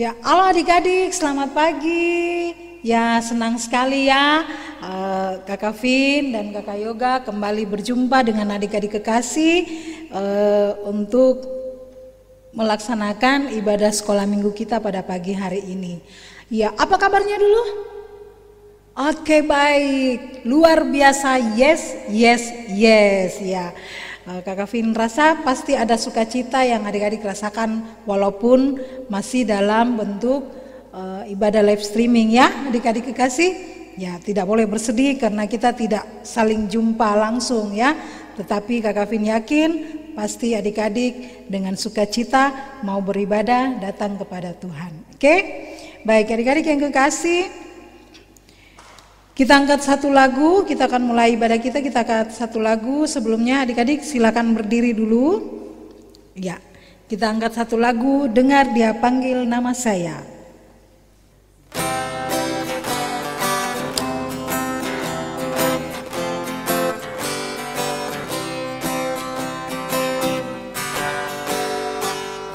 Ya, halo adik-adik, selamat pagi. Ya, senang sekali ya Kakak Vin dan Kakak Yoga kembali berjumpa dengan adik-adik kekasih untuk melaksanakan ibadah sekolah minggu kita pada pagi hari ini. Ya, apa kabarnya dulu? Oke, baik, luar biasa, yes ya. Kakak Vin rasa pasti ada sukacita yang adik-adik rasakan walaupun masih dalam bentuk ibadah live streaming ya adik-adik kekasih. Ya, tidak boleh bersedih karena kita tidak saling jumpa langsung ya. Tetapi Kakak Vin yakin pasti adik-adik dengan sukacita mau beribadah datang kepada Tuhan. Oke? Baik adik-adik yang kekasih, kita angkat satu lagu, kita akan mulai ibadah kita angkat satu lagu. Sebelumnya adik-adik silakan berdiri dulu. Ya, kita angkat satu lagu, dengar dia panggil nama saya.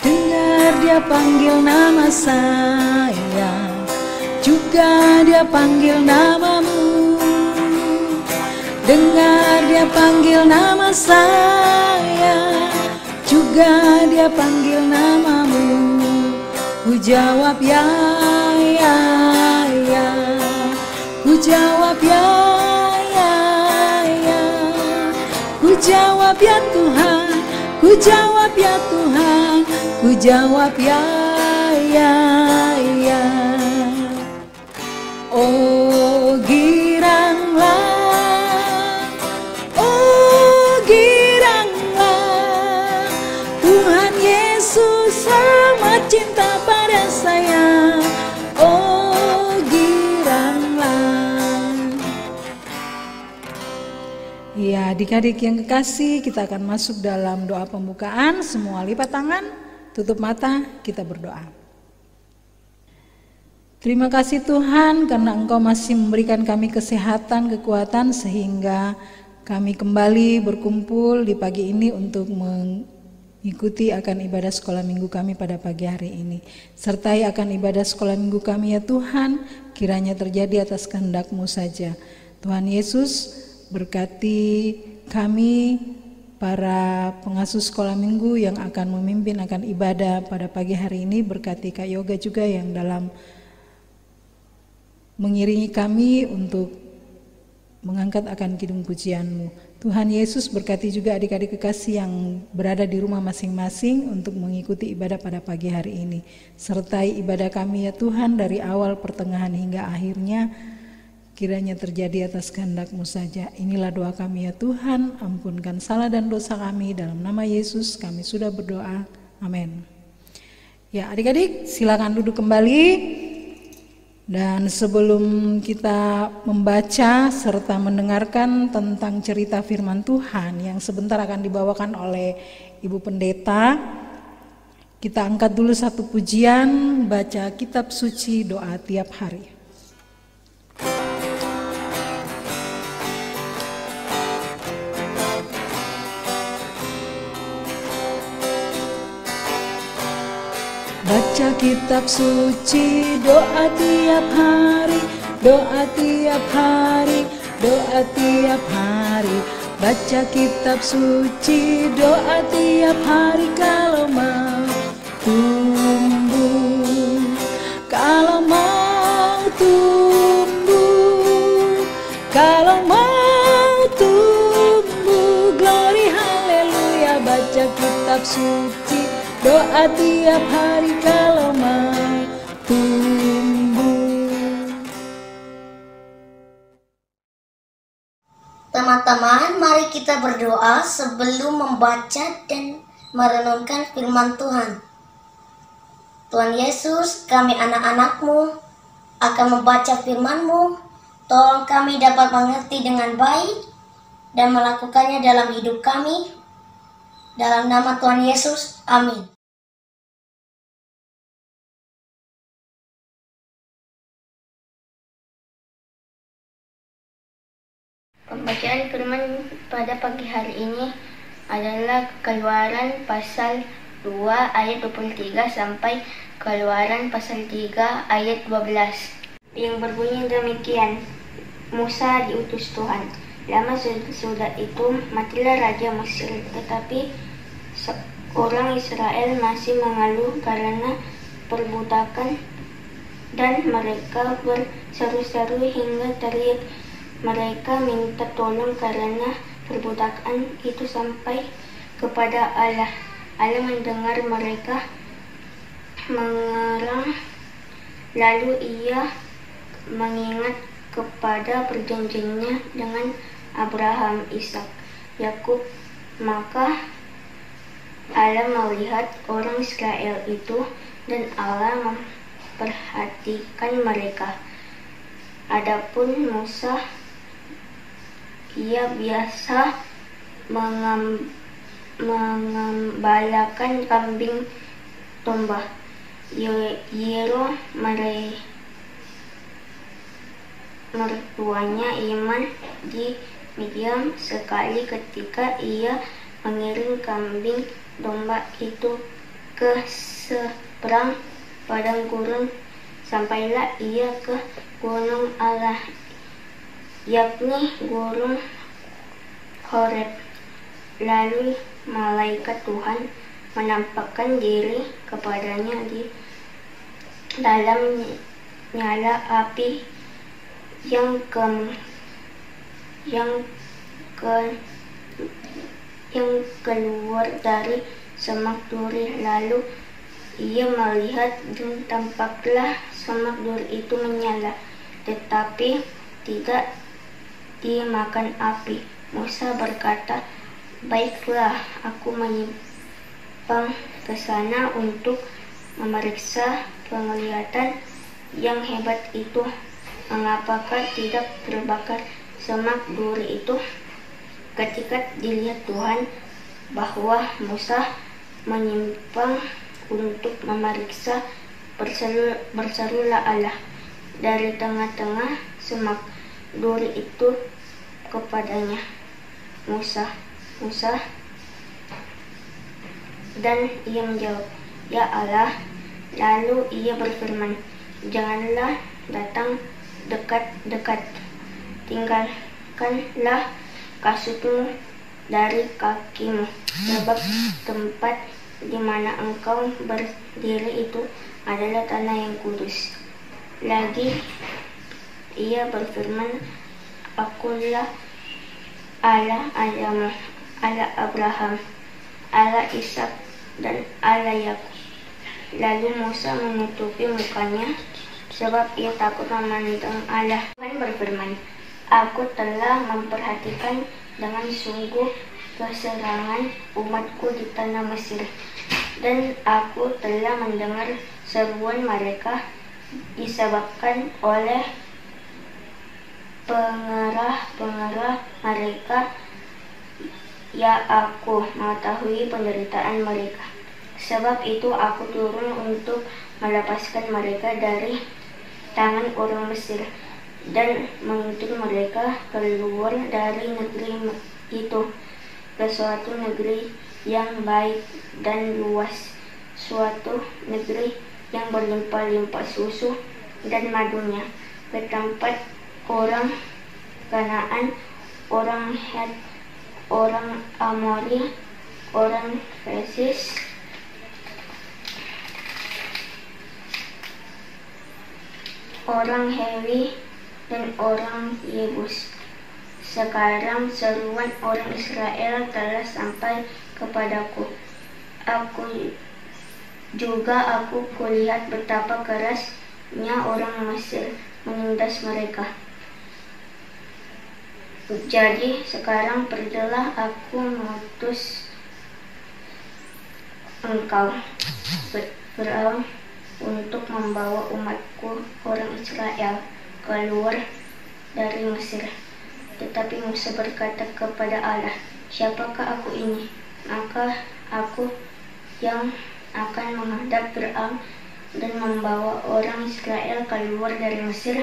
Dengar dia panggil nama saya, juga dia panggil namamu. Dengar dia panggil nama saya, juga dia panggil namamu. Ku jawab ya, ku jawab ya, ku jawab ya Tuhan, ku jawab ya Tuhan, ku jawab ya. Oh giranglah, Tuhan Yesus amat cinta pada saya. Oh giranglah. Ya adik-adik yang kekasih, kita akan masuk dalam doa pembukaan. Semua lipat tangan, tutup mata, kita berdoa. Terima kasih Tuhan karena Engkau masih memberikan kami kesehatan, kekuatan sehingga kami kembali berkumpul di pagi ini untuk mengikuti akan ibadah sekolah minggu kami pada pagi hari ini. Sertai akan ibadah sekolah minggu kami ya Tuhan, kiranya terjadi atas kehendak-Mu saja. Tuhan Yesus berkati kami para pengasuh sekolah minggu yang akan memimpin akan ibadah pada pagi hari ini. Berkati Kak Yoga juga yang dalam mengiringi kami untuk mengangkat akan kidung pujian-Mu. Tuhan Yesus berkati juga adik-adik kekasih yang berada di rumah masing-masing untuk mengikuti ibadah pada pagi hari ini. Sertai ibadah kami ya Tuhan dari awal, pertengahan hingga akhirnya. Kiranya terjadi atas kehendak-Mu saja. Inilah doa kami ya Tuhan, ampunkan salah dan dosa kami. Dalam nama Yesus kami sudah berdoa. Amin. Ya adik-adik silakan duduk kembali. Dan sebelum kita membaca serta mendengarkan tentang cerita firman Tuhan yang sebentar akan dibawakan oleh Ibu Pendeta, kita angkat dulu satu pujian, baca kitab suci doa tiap hari. Baca kitab suci, doa tiap hari, doa tiap hari, doa tiap hari. Baca kitab suci, doa tiap hari kalau mau tumbuh, kalau mau tumbuh, kalau mau tumbuh. Glory haleluya, baca kitab suci, doa tiap hari kalau mau tumbuh. Teman-teman, mari kita berdoa sebelum membaca dan merenungkan firman Tuhan. Tuhan Yesus, kami anak-anak-Mu akan membaca firman-Mu. Tolong kami dapat mengerti dengan baik dan melakukannya dalam hidup kami. Dalam nama Tuhan Yesus, amin. Pembacaan firman pada pagi hari ini adalah Keluaran pasal 2 ayat 23 sampai Keluaran pasal 3 ayat 12 yang berbunyi demikian. Musa diutus Tuhan. Lama sudah itu matilah Raja Mesir, tetapi orang Israel masih mengeluh karena perbudakan dan mereka berseru-seru hingga teriak. Mereka minta tolong karena perbudakan itu sampai kepada Allah. Allah mendengar mereka mengerang, lalu ia mengingat kepada perjanjiannya dengan Abraham, Ishak, Yakub. Maka Allah melihat orang Israel itu dan Allah memperhatikan mereka. Adapun Musa, ia biasa mengembalakan kambing domba. Yero mertuanya iman di Midian sekali ketika ia mengiring kambing domba itu ke seberang padang gurun. Sampailah ia ke gunung Allah, yakni gunung Horeb. Lalu malaikat Tuhan menampakkan diri kepadanya di dalam nyala api yang keluar dari semak duri. Lalu ia melihat dan tampaklah semak duri itu menyala, tetapi tidak dimakan api. Musa berkata, "Baiklah, aku menyimpang ke sana untuk memeriksa penglihatan yang hebat itu. Mengapakah tidak terbakar semak duri itu?" Ketika dilihat Tuhan bahwa Musa menyimpang untuk memeriksa, berserulah Allah dari tengah-tengah semak duri itu kepadanya, "Musa, Musa." Dan ia menjawab, "Ya Allah." Lalu ia berfirman, "Janganlah datang dekat-dekat. Tinggalkanlah kasutmu dari kakimu, sebab tempat di mana engkau berdiri itu adalah tanah yang kudus." Lagi ia berfirman, "Akulah Allah ayahmu, Allah Abraham, Allah Ishak, dan Allah Yakub." Lalu Musa menutupi mukanya sebab ia takut memandang Allah. Tuhan berfirman, "Aku telah memperhatikan dengan sungguh keserangan umatku di tanah Mesir, dan aku telah mendengar seruan mereka disebabkan oleh pengerah-pengerah mereka. Ya, aku mengetahui penderitaan mereka. Sebab itu aku turun untuk melepaskan mereka dari tangan orang Mesir dan menuntun mereka keluar dari negeri itu ke suatu negeri yang baik dan luas, suatu negeri yang berlimpah-limpah susu dan madunya, ke tempat orang Kanaan, orang Het, orang Amori, orang Fesis, orang Hewi, dan orang Yebus. Sekarang seruan orang Israel telah sampai kepadaku. Aku kulihat betapa kerasnya orang Mesir menindas mereka. Jadi sekarang pergilah, aku mengutus engkau, Firaun, untuk membawa umatku orang Israel keluar dari Mesir." Tetapi Musa berkata kepada Allah, "Siapakah aku ini?" Maka aku yang akan menghadap Firaun dan membawa orang Israel keluar dari Mesir.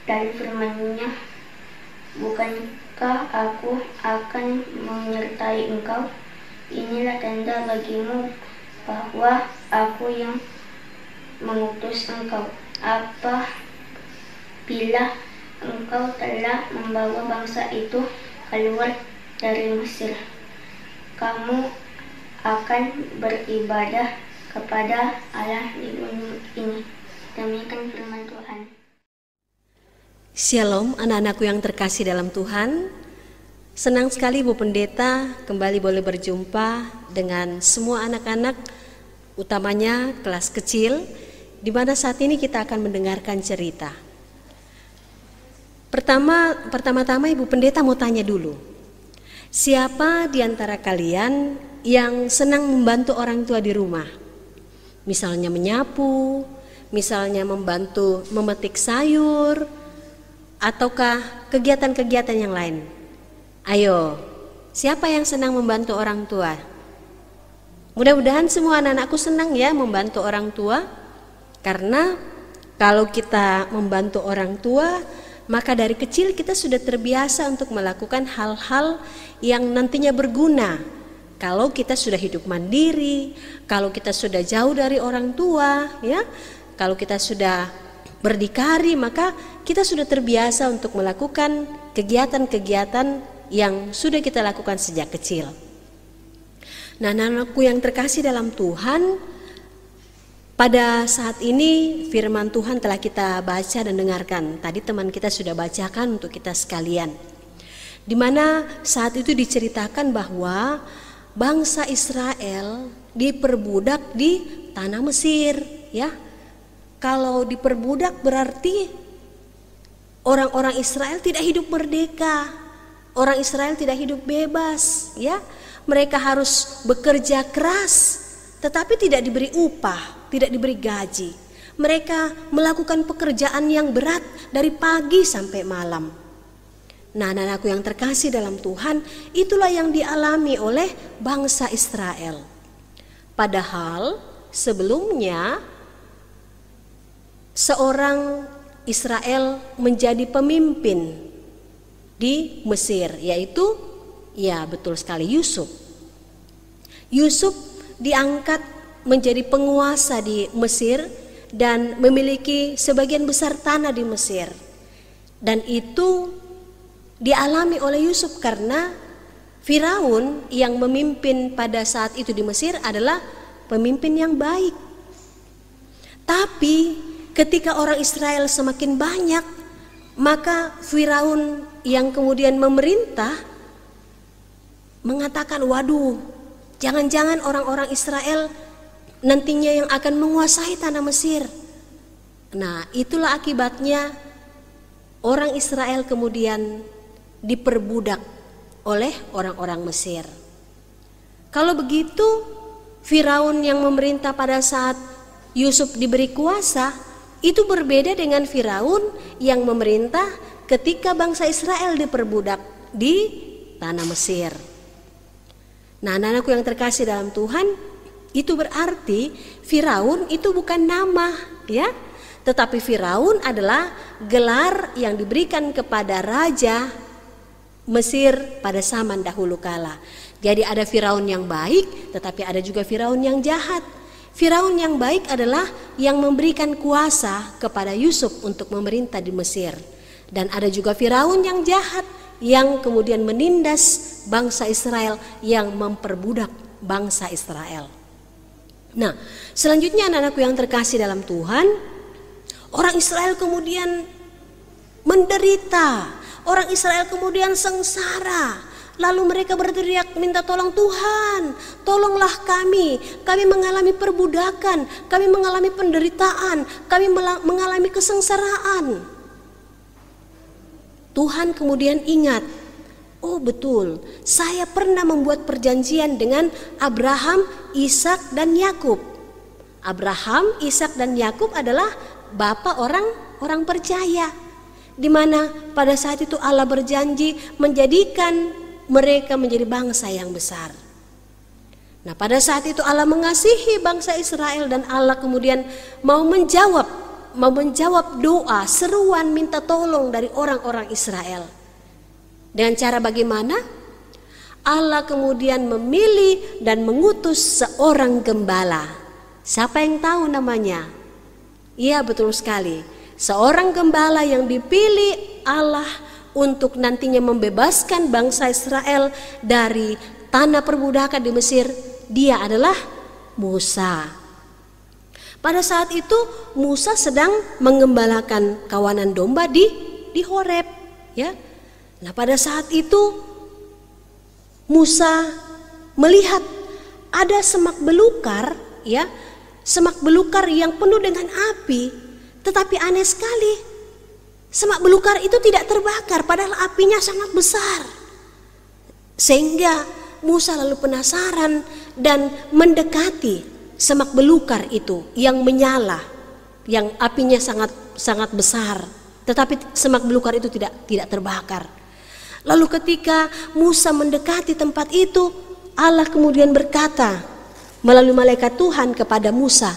Lalu firman-Nya, "Bukankah aku akan menyertai engkau Inilah tanda bagimu bahwa aku yang mengutus engkau. Apabila engkau telah membawa bangsa itu keluar dari Mesir, kamu akan beribadah kepada Allah di gunung ini. Demikian firman Tuhan. Shalom anak-anakku yang terkasih dalam Tuhan. Senang sekali Bu Pendeta kembali boleh berjumpa dengan semua anak-anak, utamanya kelas kecil, di mana saat ini kita akan mendengarkan cerita. Pertama-tama Ibu Pendeta mau tanya dulu, siapa di antara kalian yang senang membantu orang tua di rumah? Misalnya menyapu, misalnya membantu memetik sayur, ataukah kegiatan-kegiatan yang lain? Ayo, siapa yang senang membantu orang tua? Mudah-mudahan semua anak-anakku senang ya membantu orang tua. Karena kalau kita membantu orang tua, maka dari kecil kita sudah terbiasa untuk melakukan hal-hal yang nantinya berguna. Kalau kita sudah hidup mandiri, kalau kita sudah jauh dari orang tua, ya, kalau kita sudah berdikari, maka kita sudah terbiasa untuk melakukan kegiatan-kegiatan yang sudah kita lakukan sejak kecil. Nah, anak-anakku yang terkasih dalam Tuhan, pada saat ini firman Tuhan telah kita baca dan dengarkan. Tadi teman kita sudah bacakan untuk kita sekalian, di mana saat itu diceritakan bahwa bangsa Israel diperbudak di tanah Mesir, ya. Kalau diperbudak berarti orang-orang Israel tidak hidup merdeka. Orang Israel tidak hidup bebas, ya. Mereka harus bekerja keras, tetapi tidak diberi upah, tidak diberi gaji. Mereka melakukan pekerjaan yang berat dari pagi sampai malam. Nah, anak-anakku yang terkasih dalam Tuhan, itulah yang dialami oleh bangsa Israel. Padahal sebelumnya seorang Israel menjadi pemimpin di Mesir, yaitu, ya betul sekali, Yusuf. Yusuf diangkat menjadi penguasa di Mesir dan memiliki sebagian besar tanah di Mesir. Dan itu dialami oleh Yusuf karena Firaun yang memimpin pada saat itu di Mesir adalah pemimpin yang baik. Tapi ketika orang Israel semakin banyak, maka Firaun yang kemudian memerintah mengatakan, waduh, jangan-jangan orang-orang Israel nantinya yang akan menguasai tanah Mesir. Nah, itulah akibatnya orang Israel kemudian diperbudak oleh orang-orang Mesir. Kalau begitu, Firaun yang memerintah pada saat Yusuf diberi kuasa itu berbeda dengan Firaun yang memerintah ketika bangsa Israel diperbudak di tanah Mesir. Nah, anak-anakku yang terkasih dalam Tuhan, itu berarti Firaun itu bukan nama, ya, tetapi Firaun adalah gelar yang diberikan kepada raja Mesir pada zaman dahulu kala. Jadi ada Firaun yang baik, tetapi ada juga Firaun yang jahat. Firaun yang baik adalah yang memberikan kuasa kepada Yusuf untuk memerintah di Mesir. Dan ada juga Firaun yang jahat yang kemudian menindas bangsa Israel, yang memperbudak bangsa Israel. Nah, selanjutnya anak-anakku yang terkasih dalam Tuhan, orang Israel kemudian menderita, orang Israel kemudian sengsara. Lalu mereka berteriak minta tolong, Tuhan, tolonglah kami mengalami perbudakan, kami mengalami penderitaan, kami mengalami kesengsaraan. Tuhan kemudian ingat, oh betul, saya pernah membuat perjanjian dengan Abraham, Ishak dan Yakub. Abraham, Ishak dan Yakub adalah bapa orang percaya, di mana pada saat itu Allah berjanji menjadikan mereka menjadi bangsa yang besar. Nah, pada saat itu Allah mengasihi bangsa Israel dan Allah kemudian mau menjawab doa, seruan minta tolong dari orang-orang Israel. Dengan cara bagaimana? Allah kemudian memilih dan mengutus seorang gembala. Siapa yang tahu namanya? Iya, betul sekali. Seorang gembala yang dipilih Allah untuk nantinya membebaskan bangsa Israel dari tanah perbudakan di Mesir. Dia adalah Musa. Pada saat itu Musa sedang mengembalakan kawanan domba di Horeb, ya. Nah, pada saat itu Musa melihat ada semak belukar, ya, semak belukar yang penuh dengan api. Tetapi aneh sekali, semak belukar itu tidak terbakar, padahal apinya sangat besar. Sehingga Musa lalu penasaran dan mendekati semak belukar itu yang menyala, yang apinya sangat besar. Tetapi semak belukar itu tidak terbakar. Lalu ketika Musa mendekati tempat itu, Allah kemudian berkata melalui malaikat Tuhan kepada Musa.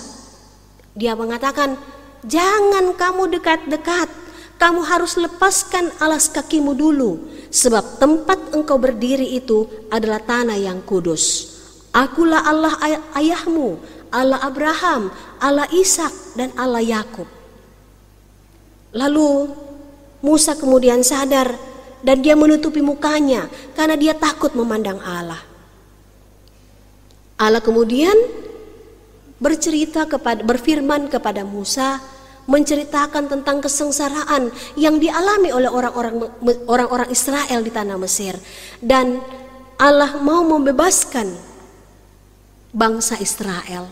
Dia mengatakan, jangan kamu dekat-dekat, kamu harus lepaskan alas kakimu dulu, sebab tempat engkau berdiri itu adalah tanah yang kudus. Akulah Allah ayahmu, Allah Abraham, Allah Ishak, dan Allah Yakub. Lalu Musa kemudian sadar dan dia menutupi mukanya karena dia takut memandang Allah. Allah kemudian berfirman kepada Musa, menceritakan tentang kesengsaraan yang dialami oleh orang-orang Israel di tanah Mesir, dan Allah mau membebaskan bangsa Israel.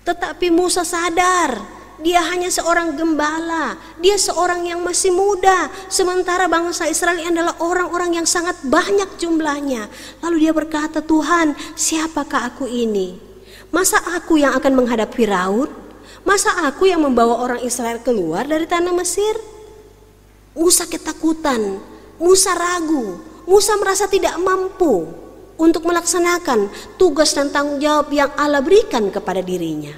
Tetapi Musa sadar dia hanya seorang gembala, dia seorang yang masih muda, sementara bangsa Israel adalah orang-orang yang sangat banyak jumlahnya. Lalu dia berkata, Tuhan, siapakah aku ini? Masa aku yang akan menghadap Firaun? Masa aku yang membawa orang Israel keluar dari tanah Mesir? Musa ketakutan, Musa ragu, Musa merasa tidak mampu untuk melaksanakan tugas dan tanggung jawab yang Allah berikan kepada dirinya.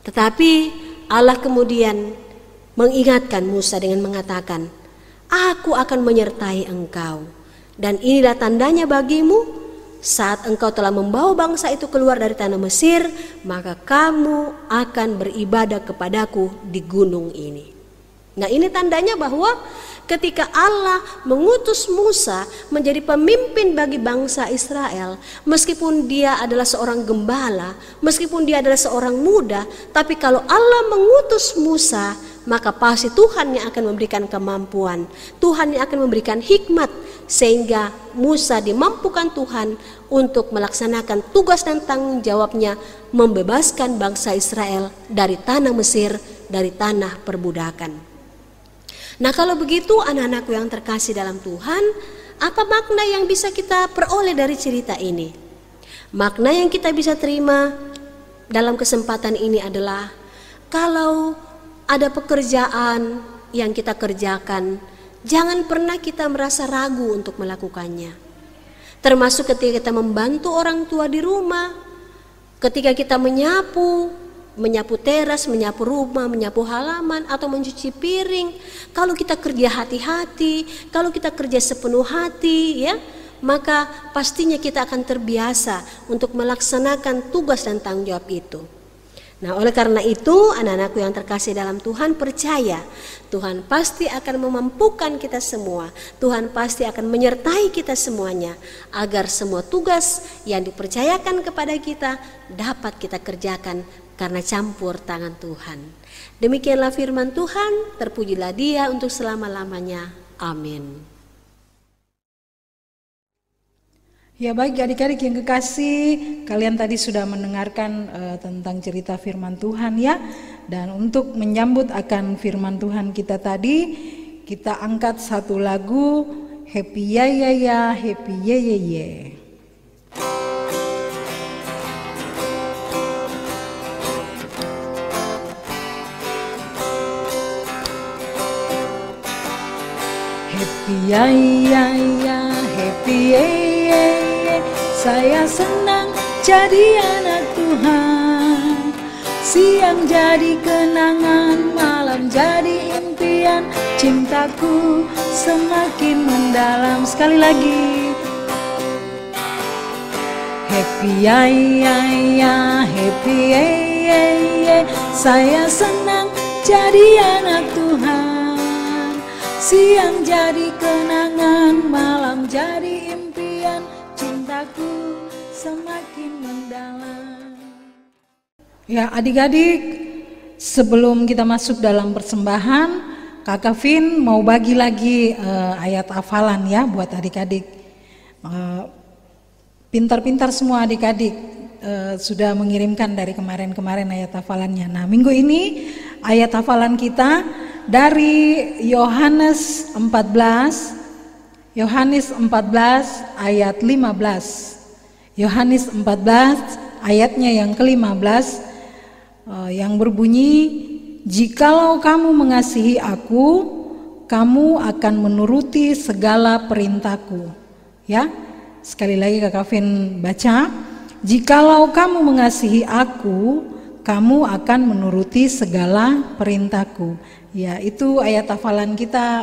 Tetapi Allah kemudian mengingatkan Musa dengan mengatakan, aku akan menyertai engkau, dan inilah tandanya bagimu, saat engkau telah membawa bangsa itu keluar dari tanah Mesir, maka kamu akan beribadah kepadaku di gunung ini. Nah, ini tandanya bahwa ketika Allah mengutus Musa menjadi pemimpin bagi bangsa Israel, meskipun dia adalah seorang gembala, meskipun dia adalah seorang muda, tapi kalau Allah mengutus Musa, maka pasti Tuhan yang akan memberikan kemampuan, Tuhan yang akan memberikan hikmat, sehingga Musa dimampukan Tuhan untuk melaksanakan tugas dan tanggung jawabnya, membebaskan bangsa Israel dari tanah Mesir, dari tanah perbudakan. Nah, kalau begitu anak-anakku yang terkasih dalam Tuhan, apa makna yang bisa kita peroleh dari cerita ini? Makna yang kita bisa terima dalam kesempatan ini adalah, kalau ada pekerjaan yang kita kerjakan, jangan pernah kita merasa ragu untuk melakukannya. Termasuk ketika kita membantu orang tua di rumah, ketika kita menyapu teras, menyapu rumah, menyapu halaman, atau mencuci piring. Kalau kita kerja hati-hati, kalau kita kerja sepenuh hati, ya, maka pastinya kita akan terbiasa untuk melaksanakan tugas dan tanggung jawab itu. Nah, oleh karena itu, anak-anakku yang terkasih dalam Tuhan, percaya Tuhan pasti akan memampukan kita semua. Tuhan pasti akan menyertai kita semuanya, agar semua tugas yang dipercayakan kepada kita dapat kita kerjakan karena campur tangan Tuhan. Demikianlah firman Tuhan, terpujilah Dia untuk selama-lamanya. Amin. Ya, baik adik-adik yang kekasih, kalian tadi sudah mendengarkan tentang cerita firman Tuhan, ya. Dan untuk menyambut akan firman Tuhan kita tadi, kita angkat satu lagu, Happy Ya Ya Ya, Happy Ye Ye Ye. Happy ya ya ya, happy ye ye ye, saya senang jadi anak Tuhan. Siang jadi kenangan, malam jadi impian, cintaku semakin mendalam. Sekali lagi, Happy ya ya ya, happy ya ya ya. Saya senang jadi anak Tuhan. Siang jadi kenangan, malam jadi impian. Cintaku semakin mendalam. Ya adik-adik, sebelum kita masuk dalam persembahan, Kakak Vin mau bagi lagi ayat hafalan ya buat adik-adik. Pintar-pintar semua adik-adik sudah mengirimkan dari kemarin-kemarin ayat hafalannya. Nah minggu ini ayat hafalan kita dari Yohanes 14 ayat 15. Yohanes 14 ayatnya yang ke-15 yang berbunyi, jikalau kamu mengasihi aku, kamu akan menuruti segala perintahku. Ya, sekali lagi Kakak Vin baca, jikalau kamu mengasihi aku, kamu akan menuruti segala perintahku. Ya, itu ayat hafalan kita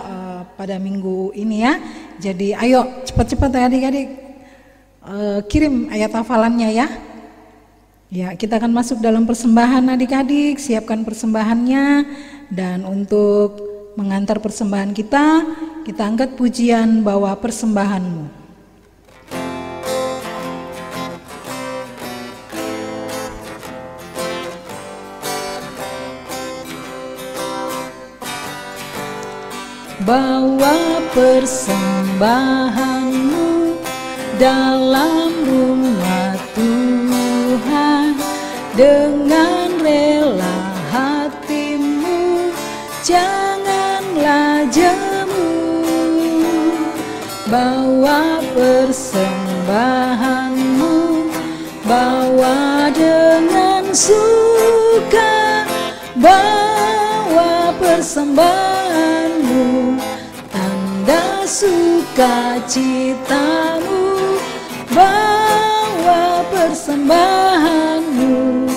pada minggu ini ya. Jadi ayo cepat-cepat adik-adik kirim ayat hafalannya ya. Ya, kita akan masuk dalam persembahan adik-adik, siapkan persembahannya. Dan untuk mengantar persembahan kita angkat pujian bawa persembahanmu. Bawa persembahanmu dalam rumah Tuhan, dengan rela hatimu, janganlah jemu. Bawa persembahanmu, bawa dengan suka, bawa persembahanmu, tanda sukacitamu, bawa persembahanmu,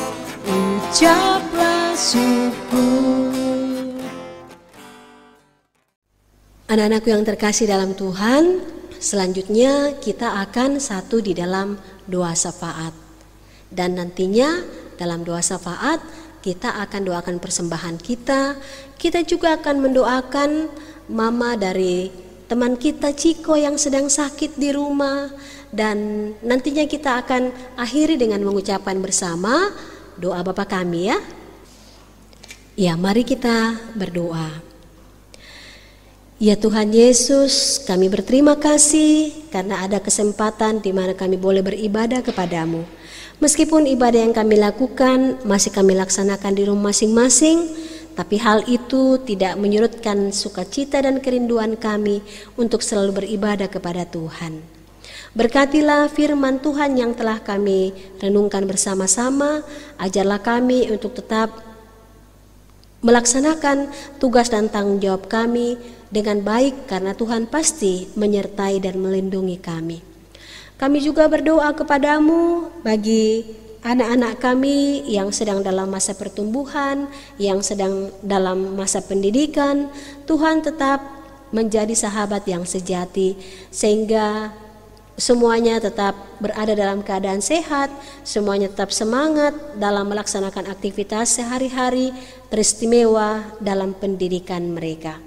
ucaplah syukur. Anak-anakku yang terkasih dalam Tuhan, selanjutnya kita akan satu di dalam doa syafaat. Dan nantinya dalam doa syafaat kita akan doakan persembahan kita. Kita juga akan mendoakan mama dari teman kita Ciko yang sedang sakit di rumah. Dan nantinya kita akan akhiri dengan mengucapkan bersama doa Bapa kami ya. Ya, mari kita berdoa. Ya Tuhan Yesus, kami berterima kasih karena ada kesempatan di mana kami boleh beribadah kepadamu. Meskipun ibadah yang kami lakukan masih kami laksanakan di rumah masing-masing, tapi hal itu tidak menyurutkan sukacita dan kerinduan kami untuk selalu beribadah kepada Tuhan. Berkatilah firman Tuhan yang telah kami renungkan bersama-sama, ajarlah kami untuk tetap melaksanakan tugas dan tanggung jawab kami dengan baik karena Tuhan pasti menyertai dan melindungi kami. Kami juga berdoa kepadamu bagi anak-anak kami yang sedang dalam masa pertumbuhan, yang sedang dalam masa pendidikan. Tuhan tetap menjadi sahabat yang sejati sehingga semuanya tetap berada dalam keadaan sehat, semuanya tetap semangat dalam melaksanakan aktivitas sehari-hari teristimewa dalam pendidikan mereka.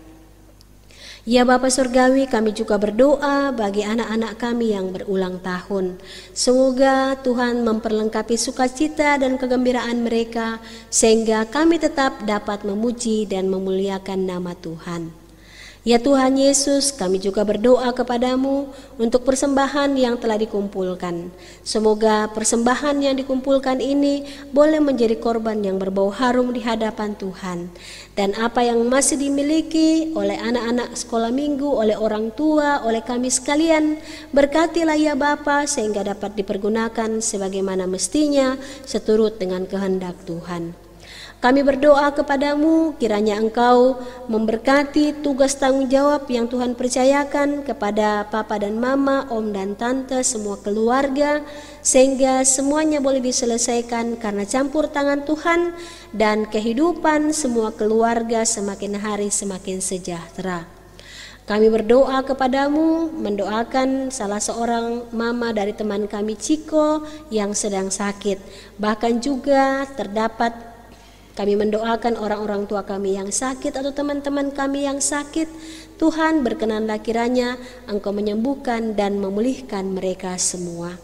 Ya Bapa Surgawi, kami juga berdoa bagi anak-anak kami yang berulang tahun. Semoga Tuhan memperlengkapi sukacita dan kegembiraan mereka sehingga kami tetap dapat memuji dan memuliakan nama Tuhan. Ya Tuhan Yesus, kami juga berdoa kepadamu untuk persembahan yang telah dikumpulkan. Semoga persembahan yang dikumpulkan ini boleh menjadi korban yang berbau harum di hadapan Tuhan. Dan apa yang masih dimiliki oleh anak-anak sekolah minggu, oleh orang tua, oleh kami sekalian, berkatilah ya Bapa sehingga dapat dipergunakan sebagaimana mestinya seturut dengan kehendak Tuhan. Kami berdoa kepadamu kiranya Engkau memberkati tugas tanggung jawab yang Tuhan percayakan kepada Papa dan Mama, Om dan Tante, semua keluarga, sehingga semuanya boleh diselesaikan karena campur tangan Tuhan dan kehidupan semua keluarga semakin hari semakin sejahtera. Kami berdoa kepadamu, mendoakan salah seorang mama dari teman kami Ciko yang sedang sakit. Bahkan juga terdapat kami mendoakan orang-orang tua kami yang sakit atau teman-teman kami yang sakit. Tuhan, berkenanlah kiranya Engkau menyembuhkan dan memulihkan mereka semua.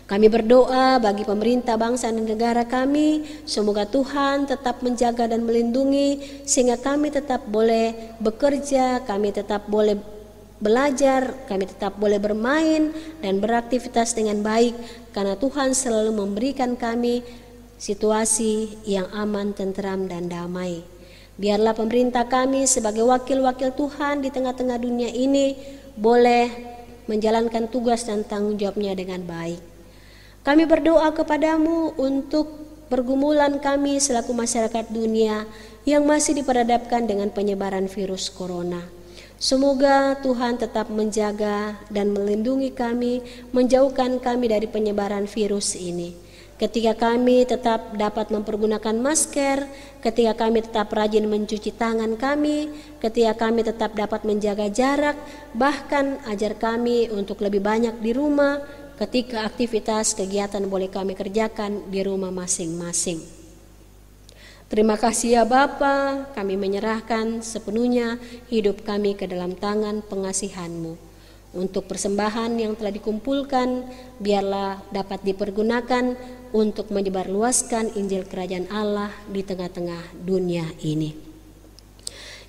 Kami berdoa bagi pemerintah bangsa dan negara kami, semoga Tuhan tetap menjaga dan melindungi sehingga kami tetap boleh bekerja, kami tetap boleh belajar, kami tetap boleh bermain dan beraktivitas dengan baik, karena Tuhan selalu memberikan kami situasi yang aman, tentram dan damai. Biarlah pemerintah kami sebagai wakil-wakil Tuhan di tengah-tengah dunia ini boleh menjalankan tugas dan tanggung jawabnya dengan baik. Kami berdoa kepadamu untuk pergumulan kami selaku masyarakat dunia yang masih diperhadapkan dengan penyebaran virus corona. Semoga Tuhan tetap menjaga dan melindungi kami, menjauhkan kami dari penyebaran virus ini. Ketika kami tetap dapat mempergunakan masker, ketika kami tetap rajin mencuci tangan kami, ketika kami tetap dapat menjaga jarak, bahkan ajar kami untuk lebih banyak di rumah, ketika aktivitas kegiatan boleh kami kerjakan di rumah masing-masing. Terima kasih ya Bapa, kami menyerahkan sepenuhnya hidup kami ke dalam tangan pengasihan-Mu. Untuk persembahan yang telah dikumpulkan, biarlah dapat dipergunakan untuk menyebarluaskan Injil Kerajaan Allah di tengah-tengah dunia ini.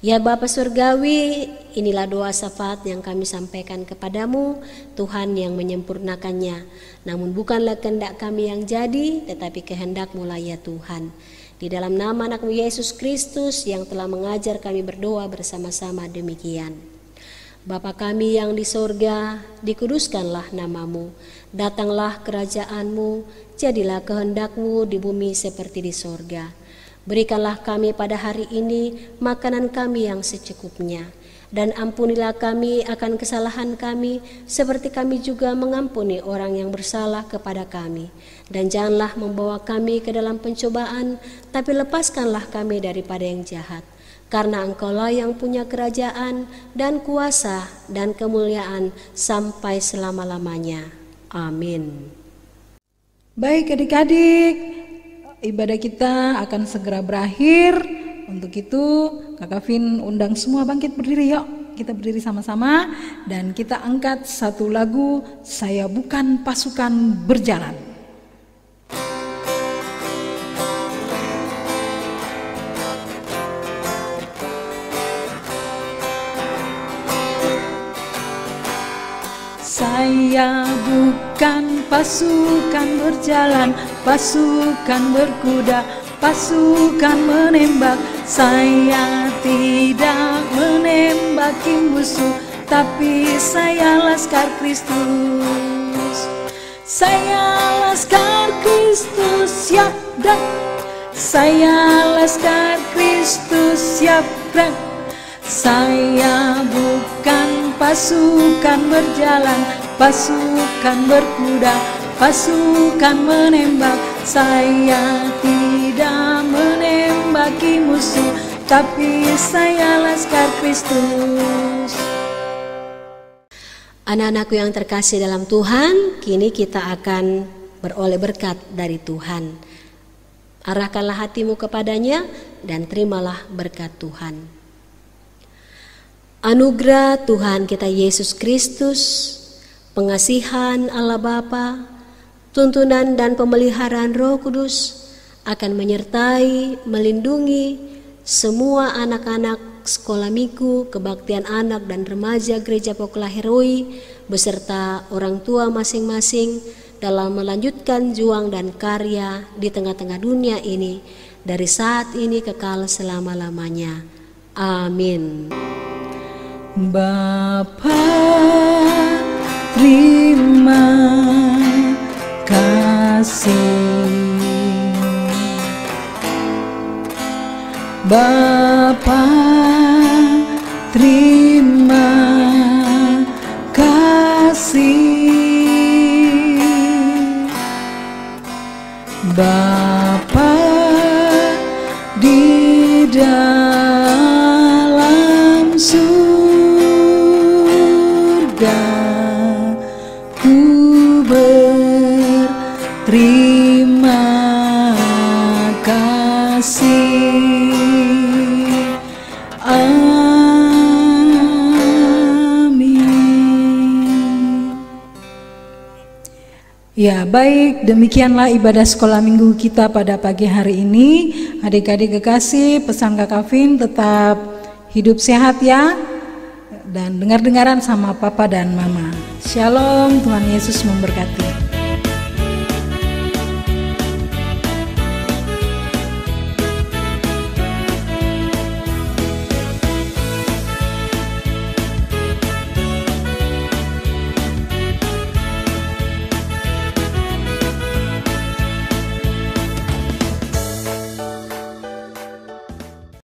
Ya Bapa Surgawi, inilah doa syafaat yang kami sampaikan kepadamu, Tuhan yang menyempurnakannya. Namun bukanlah kehendak kami yang jadi, tetapi kehendak-Mu lah ya Tuhan. Di dalam nama anak-Mu Yesus Kristus yang telah mengajar kami berdoa bersama-sama demikian. Bapa kami yang di sorga, dikuduskanlah nama-Mu, datanglah kerajaan-Mu, jadilah kehendak-Mu di bumi seperti di sorga. Berikanlah kami pada hari ini makanan kami yang secukupnya, dan ampunilah kami akan kesalahan kami, seperti kami juga mengampuni orang yang bersalah kepada kami. Dan janganlah membawa kami ke dalam pencobaan, tapi lepaskanlah kami daripada yang jahat. Karena Engkaulah yang punya kerajaan dan kuasa dan kemuliaan sampai selama-lamanya. Amin. Baik adik-adik, ibadah kita akan segera berakhir. Untuk itu Kakak Vin undang semua bangkit berdiri, yuk kita berdiri sama-sama dan kita angkat satu lagu, Saya Bukan Pasukan Berjalan. Saya bukan pasukan berjalan, pasukan berkuda, pasukan menembak. Saya tidak menembaki musuh, tapi saya laskar Kristus. Saya laskar Kristus siap dan saya laskar Kristus siap dan saya bukan pasukan berjalan, pasukan berkuda, pasukan menembak. Saya tidak menembaki musuh, tapi saya laskar Kristus. Anak-anakku yang terkasih dalam Tuhan, kini kita akan beroleh berkat dari Tuhan. Arahkanlah hatimu kepadanya dan terimalah berkat Tuhan. Anugerah Tuhan kita Yesus Kristus, pengasihan Allah Bapa, tuntunan dan pemeliharaan Roh Kudus akan menyertai, melindungi semua anak-anak Sekolah Minggu, Kebaktian Anak dan Remaja Gereja Pokla Heroi beserta orang tua masing-masing dalam melanjutkan juang dan karya di tengah-tengah dunia ini dari saat ini kekal selama-lamanya. Amin. Bapa, terima kasih. Bapa, terima kasih. Bapa, di dalam surga, Ya baik, demikianlah ibadah sekolah minggu kita pada pagi hari ini. Adik-adik kekasih, pesan Kakak Vin tetap hidup sehat ya. Dan dengar-dengaran sama papa dan mama. Shalom, Tuhan Yesus memberkati.